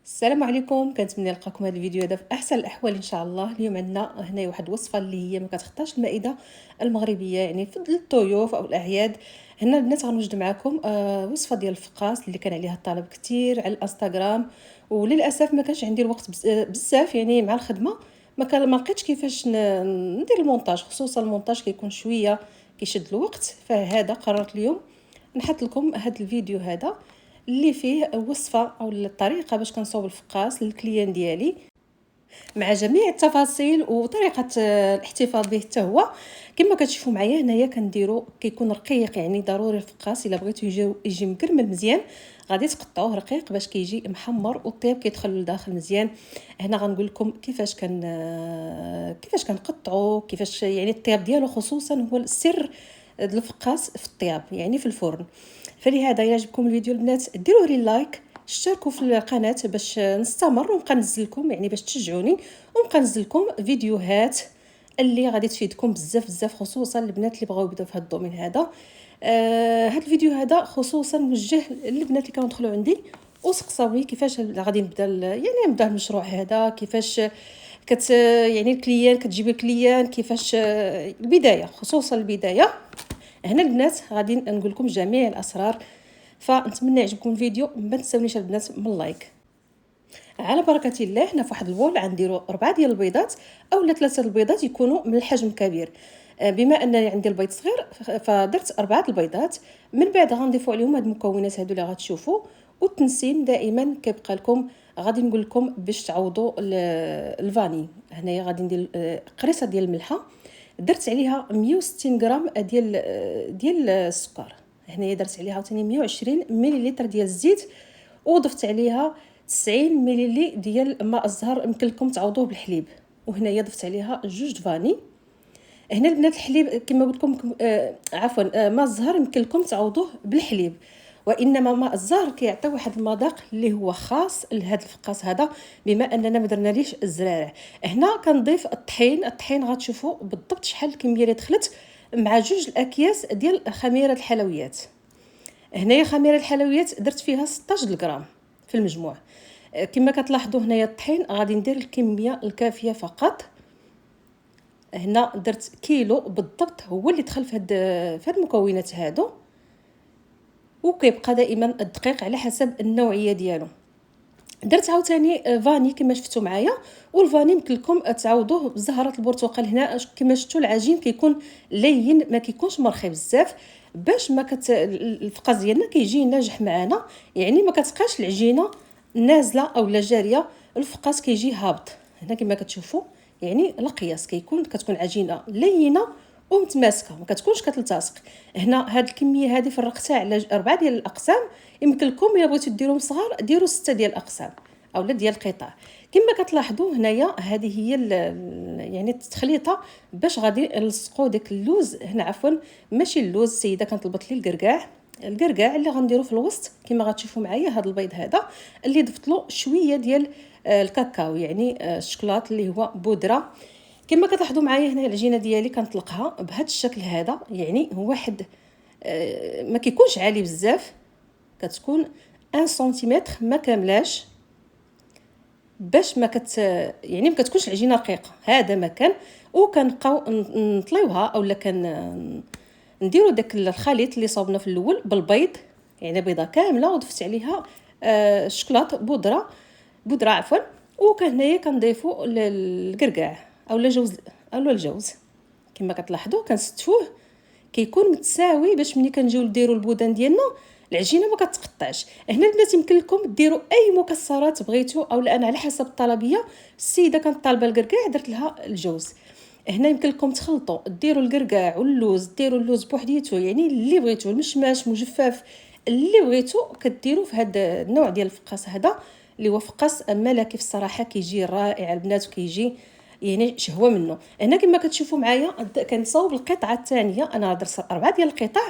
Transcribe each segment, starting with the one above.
السلام عليكم، كنتمنى نلقاكم هذا الفيديو هذا في احسن الاحوال ان شاء الله. اليوم عندنا هنا واحد الوصفه اللي هي ما كتخطاش المائده المغربيه، يعني في الضيوف او الاعياد. هنا البنات غنوجد معكم وصفه ديال الفقاس اللي كان عليها الطلب كتير على الانستغرام، وللاسف ما كانش عندي الوقت بزاف يعني مع الخدمه. ما لقيتش كيفاش ندير المونتاج، خصوصا المونتاج كيكون شويه كيشد الوقت. فهذا قررت اليوم نحط لكم هذا الفيديو هذا اللي فيه وصفه او الطريقه باش كنصاوب الفقاس للكليان ديالي، مع جميع التفاصيل وطريقه الاحتفاظ به حتى هو. كما كتشوفوا معايا هنايا كنديروا كيكون رقيق، يعني ضروري الفقاس الا بغيتو يجي مكرمل مزيان غادي تقطعوه رقيق باش كيجي محمر والطياب كيدخل لداخل مزيان. هنا غنقول لكم كيفاش كنقطعوا، كيفاش يعني الطياب ديالو خصوصا هو السر الفقاس في الطياب، يعني في الفرن. فلهذا الا عجبكم الفيديو البنات ديروا لي لايك، اشتركوا في القناه باش نستمر ونبقى ننزل لكم، يعني باش تشجعوني ونبقى ننزل لكم فيديوهات اللي غادي تفيدكم بزاف بزاف، خصوصا البنات اللي بغاو يبداو في هذا الدومين هذا. هذا الفيديو هذا خصوصا موجه للبنات اللي كيدخلوا عندي وسقساوني كيفاش غادي نبدا يعني نبدا المشروع هذا، كيفاش يعني الكليان كتجيب الكليان، كيفاش البدايه، خصوصا البدايه. هنا البنات غادي نقول لكم جميع الاسرار، فنتمنى يعجبكم الفيديو. ما تنساونيش البنات من اللايك. على بركه الله هنا في واحد البول غنديروا 4 ديال البيضات اولا 3 البيضات يكونوا من الحجم كبير. بما انني عندي البيض صغير فدرت 4 البيضات. من بعد غنضيفوا عليهم هاد المكونات هادو اللي غتشوفوا، والتنسيم دائما كيبقى لكم. غادي نقول لكم باش تعوضوا الفاني. هنايا غادي ندير قريصه ديال الملحه، درت عليها 160 غرام ديال السكر. هنايا درت عليها عاوتاني 120 مليلتر ديال الزيت، وضفت عليها 90 مليلي ديال ماء الزهر، يمكن لكم تعوضوه بالحليب. وهنايا ضفت عليها 2 فاني. هنا البنات الحليب كما قلت لكم ماء الزهر يمكن لكم تعوضوه بالحليب، وانما ماء الزهر كيعطي واحد المذاق اللي هو خاص لهذا الفقاس هذا، بما اننا ما درناليش الزرارع. هنا كنضيف الطحين غتشوفوا بالضبط شحال الكميه اللي دخلت، مع 2 اكياس ديال خميره الحلويات. هنايا خميره الحلويات درت فيها 16 غرام في المجموع. كما كتلاحظوا هنايا الطحين غادي ندير الكميه الكافيه فقط. هنا درت كيلو بالضبط هو اللي دخل في هاد المكونات هادو، وكيبقى دائما الدقيق على حسب النوعيه ديالو. درت عاوتاني فاني كما شفتوا معايا، والفاني يمكن لكم تعوضوه بزهره البرتقال. هنا كما شفتوا العجين كيكون لين، ما كيكونش مرخي بزاف، باش ما الفقاس ديالنا كيجي ناجح معنا، يعني ما كتبقاش العجينه نازله او لا جاريه، الفقاس كيجي هابط. هنا كما كتشوفوا يعني القياس كتكون عجينه لينه ومتماسكه، ما كتكونش كتلتصق. هنا هاد الكميه هذه فرقتها على 4 ديال الاقسام. يمكن لكم الا بغيتو ديروهم صغار ديروا 6 ديال الاقسام اولا ديال القطع. كما كتلاحظوا هنايا هذه هي يعني التخليطه باش غادي نلصقوا داك اللوز. هنا عفوا ماشي اللوز، السيده كانت طلبت لي الكركاع اللي غنديروا في الوسط. كما غتشوفوا معايا هذا البيض هذا اللي ضفت له شويه ديال الكاكاو، يعني الشكلاط اللي هو بودره. كما كتلاحظوا معايا هنا العجينه ديالي كنطلقها بهذا الشكل هذا، يعني هو واحد ما كيكونش عالي بزاف، كتكون 1 سنتيمتر ما كاملاش، باش يعني ما كتكونش العجينه رقيقه. هذا مكان وكنبقاو نطليوها اولا نديروا داك الخليط اللي صوبنا في الاول بالبيض، يعني بيضه كامله وضفت عليها الشكلاط بودره عفوا. وكان هنايا كنضيفوا الكركاع اولا الجوز. كما كتلاحظوا كنستفوه كيكون متساوي باش ملي كنجيو نديروا البودان ديالنا العجينه ما كتقطعش. هنا البنات يمكن لكم ديروا اي مكسرات بغيتو، او انا على حسب الطلبيه. السيده كانت طالبه الكركاع درت لها الجوز. هنا يمكن لكم تخلطوا ديروا الكركاع واللوز، ديروا اللوز بوحديتو، يعني اللي بغيتو، المشماش مجفف اللي بغيتو كديروا في هذا النوع ديال الفقاس هذا اللي هو فقاس ملكي. في الصراحه كيجي رائع البنات، وكيجي يعني شهوه منه. هنا كما كتشوفوا معايا كنصاوب القطعه الثانيه. انا درت 4 ديال القطع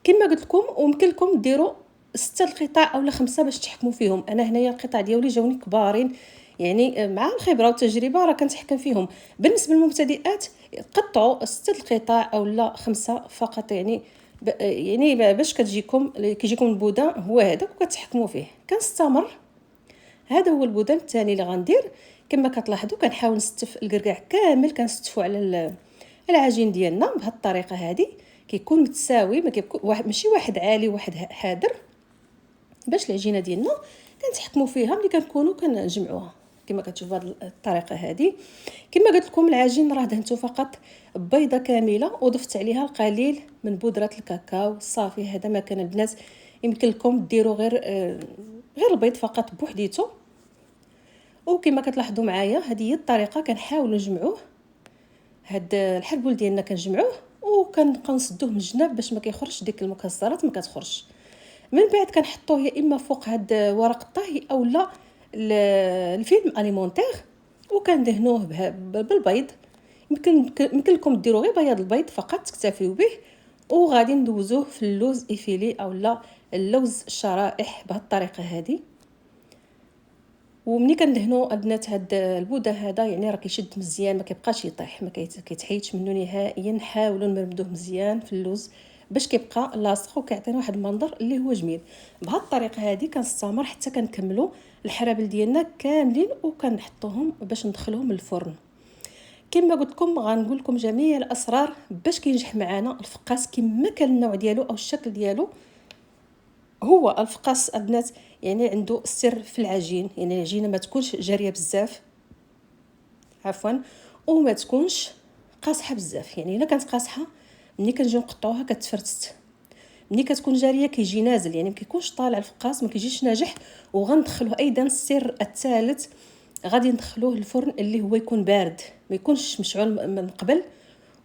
كما قلت لكم، ويمكن لكم ديروا 6 القطع اولا 5 باش تحكموا فيهم. انا هنايا القطع ديالي جاوني كبارين، يعني مع الخبره والتجربه راه كنتحكم فيهم. بالنسبه للمبتدئات قطعوا 6 القطع اولا 5 فقط، يعني باش كيجيكم البودان هو هذاك وكتحكموا فيه. كنستمر. هذا هو البودان الثاني اللي غندير. كما كتلاحظوا كنحاول نستف الكركاع كامل، كنستفوا على العجين ديالنا بهذه الطريقه هذه، كيكون متساوي، ما كيكون ماشي واحد عالي وواحد حاضر، باش العجينه ديالنا كنتحكموا فيها ملي كنكونوا كنجمعوها. كما كتشوفوا هذه الطريقه هذه. كما قلت لكم العجين راه دهنته فقط بيضه كامله وضفت عليها القليل من بودره الكاكاو صافي. هذا ما كان البنات، يمكن لكم ديروا غير البيض فقط بوحديته. وكما كتلاحظوا معايا هذه هي الطريقه، كنحاولوا نجمعوه هاد الحلبول ديالنا، كنجمعوه وكنبقاو نسدوه من الجناب باش ما كيخرجش ديك المكسرات، ما كتخرجش. من بعد كنحطوه يا اما فوق هاد ورق الطهي او لا الفيلم اليمونتير، وكندهنوه بالبيض. يمكن لكم ديروا غير بياض البيض فقط تكتفيو به، وغادي ندوزوه في اللوز ايفيلي او لا اللوز الشرائح بهذه الطريقه هذه. ومني كندهنوا البنات هاد البوده هذا يعني راه كيشد مزيان، ما كيبقاش يطيح، ما كيتحيدش منه نهائيا. نحاولوا نمردوه مزيان في اللوز باش كيبقى لاصق وكيعطينا واحد المنظر اللي هو جميل. بهذه الطريقه هذه كنستمر حتى كنكملوا الحرابل ديالنا كاملين وكنحطوهم باش ندخلوهم الفرن. كما قلت لكم غنقول لكم جميع الاسرار باش كينجح معنا الفقاس كما كان النوع ديالو او الشكل ديالو. هو الفقاس البنات يعني عنده السر في العجين، يعني العجينه ما تكونش جاريه بزاف، عفوا، وما تكونش قاصحه بزاف. يعني الا كانت قاصحه ملي كنجيو نقطعوها كتفرتت، ملي كتكون جاريه كيجي نازل، يعني ما كيكونش طالع الفقاس، ما كيجيش ناجح. وغندخلوه ايضا السر الثالث، غادي ندخلوه الفرن اللي هو يكون بارد، ما يكونش مشعول من قبل.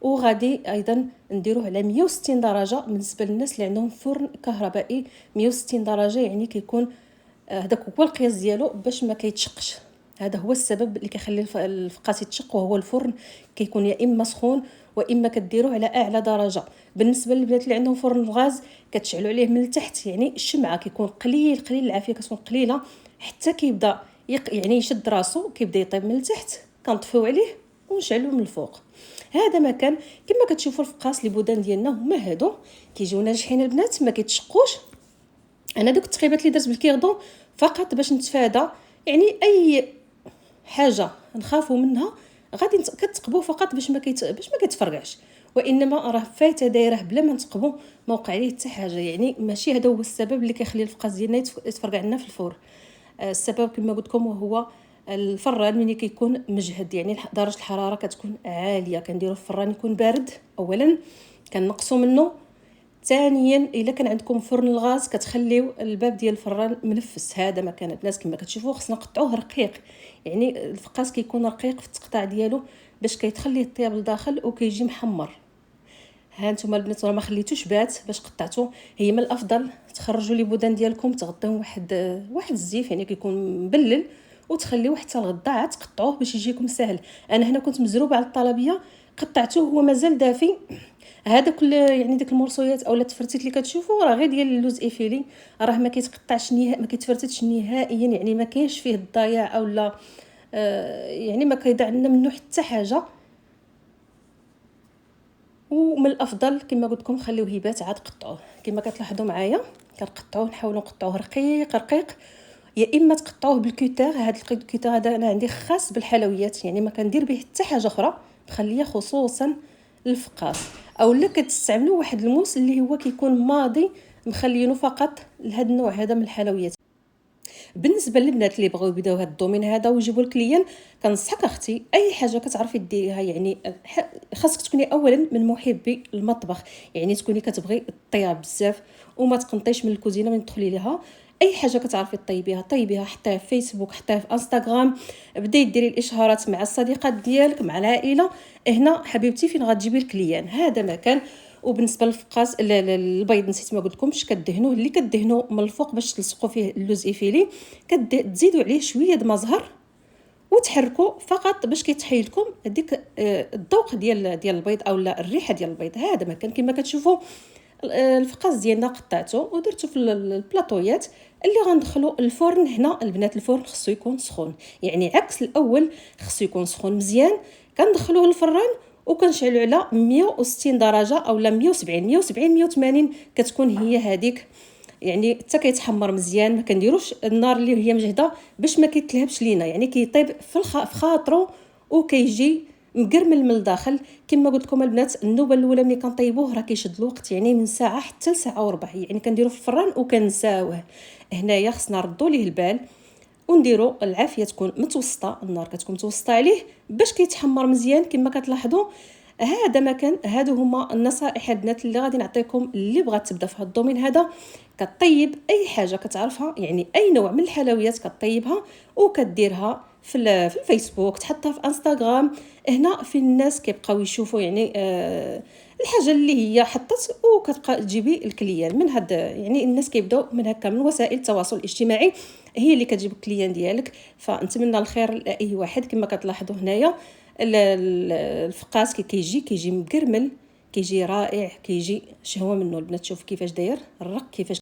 وغادي ايضا نديروه على 160 درجه بالنسبه للناس اللي عندهم فرن كهربائي. 160 درجه يعني كيكون هذاك هو القياس ديالو باش ما كيتشقش. هذا هو السبب اللي كيخلي الفقاس يتشق، وهو الفرن كيكون يا اما سخون واما كديروه على اعلى درجه. بالنسبه للبنات اللي عندهم فرن الغاز كتشعلوا عليه من التحت، يعني الشمعه كيكون قليل العافيه كتكون قليله حتى كيبدا يعني يشد راسو، كيبدا يطيب من التحت، كنطفيو عليه ونشعلوا من الفوق. هذا مكان كما كتشوفوا الفقاس لي بودان ديالنا هما هادو كيجيو ناجحين البنات، ما كيتشقوش. انا دوك التقيبات اللي درت بالكيردون فقط باش نتفادى يعني اي حاجه نخافوا منها، غادي كتقبوا فقط باش ما كيتفرقعش. وانما راه فايته دايره بلا ما نتقبوا ما وقع عليه حتى حاجه. يعني ماشي هذا هو السبب اللي كيخلي الفقاس ديالنا يتفرقع لنا في الفور. السبب كما قلت لكم وهو الفران ملي كيكون مجهد، يعني درجه الحراره كتكون عاليه، كنديروا الفران يكون بارد اولا، كنقصوا منه. ثانيا الا كان عندكم فرن الغاز كتخليو الباب ديال الفران منفس. هذا ما كان الناس كما كتشوفوا خصنا نقطعوه رقيق، يعني الفقاس كيكون رقيق في التقطاع ديالو باش كيتخلي الطياب لداخل وكيجي محمر. ها نتوما البنات راه ما خليتوش بات باش قطعتو. هي من الافضل تخرجوا لي بودان ديالكم تغطيوهم واحد الزيف يعني كيكون مبلل، وتخليوه حتى الغدا عاد تقطعوه باش يجيكم سهل. انا هنا كنت مزروبه على الطلبيه قطعته هو مازال دافي. هذا كل يعني ديك المرصويات اولا التفرتيت اللي كتشوفوا راه غير ديال اللوز ايفيلي، راه ما كيتقطعش ما كيتفرتتش نهائيا، يعني ما كاينش فيه الضياع اولا يعني ما كيضيع لنا منه حتى حاجه. ومن الافضل كما قلت لكم خليوه يبات عاد قطعوه. كما كتلاحظوا معايا كنقطعوه، نحاولوا نقطعوه رقيق رقيق، يا اما تقطعوه بالكوتر. هذا الكوتر هذا انا عندي خاص بالحلويات، يعني ما كندير به حتى حاجه اخرى، مخليه خصوصا للفقاس. اولا كتستعملوا واحد الموس اللي هو كيكون ماضي مخلينه فقط لهذا النوع هذا من الحلويات. بالنسبه للبنات اللي بغاو يبداو هذا الدومين هذا ويجيبوا الكليان، كنصحك اختي اي حاجه كتعرفي ديريها، يعني خاصك تكوني اولا من محبي المطبخ، يعني تكوني كتبغي الطياب بزاف وما تقنطيش من الكوزينه من تدخلي ليها. اي حاجه كتعرفي طيبيها حطيها في فيسبوك، حطيها في انستغرام، بداي ديري الاشهارات مع الصديقات ديالك مع العائله. هنا حبيبتي فين غتجيبي الكليان، هذا مكان. وبالنسبه للفقاس البيض نسيت ما قلت لكمش، كدهنوه اللي كدهنوه من الفوق باش تلصقوا فيه اللوز ايفيلي، كتزيدوا عليه شويه د مزهر وتحركوا فقط باش كيتحيل لكم هذيك الذوق ديال البيض اولا الريحه ديال البيض. هذا مكان كما كتشوفوا الفقاس ديالنا قطعته ودرته في البلاطويات اللي غندخلوا الفرن. هنا البنات الفرن خصو يكون سخون، يعني عكس الاول خصو يكون سخون مزيان. كندخلوه الفران وكنشعلوا على 160 درجه اولا 170 180 كتكون هي هذيك يعني حتى كيتحمر مزيان. ما كنديروش النار اللي هي مجهده باش ما كيتلهبش لينا، يعني كيطيب في خاطرو وكيجي مقرمل من الداخل. كما قلت لكم البنات، النوبه الاولى ملي كنطيبوه راه كيشد الوقت، يعني من ساعه حتى لساعه وربع، يعني كنديروه في الفران وكنساوه. هنايا خصنا نردوا ليه البال ونديروا العافيه تكون متوسطه، النار كتكون متوسطه عليه باش كيتحمر مزيان. كما كتلاحظوا هذا مكان، هادو هما النصائح البنات اللي غادي نعطيكم اللي بغات تبدا في هذا الدومين هذا. كطيب اي حاجه كتعرفها، يعني اي نوع من الحلويات كطيبها وكديرها في الفيسبوك، تحطها في انستغرام. هنا في الناس كيبقاو يشوفوا يعني الحاجه اللي هي حطت، وكتبقى تجيبي الكليان من هاد. يعني الناس كيبداو من هكا من وسائل التواصل الاجتماعي هي اللي كتجيب الكليان ديالك. فنتمنى الخير لاي واحد. كما كتلاحظوا هنايا الفقاس كيجي مقرمل، كيجي رائع، كيجي شهوه منه البنات. شوف كيفاش داير الرق، كيفاش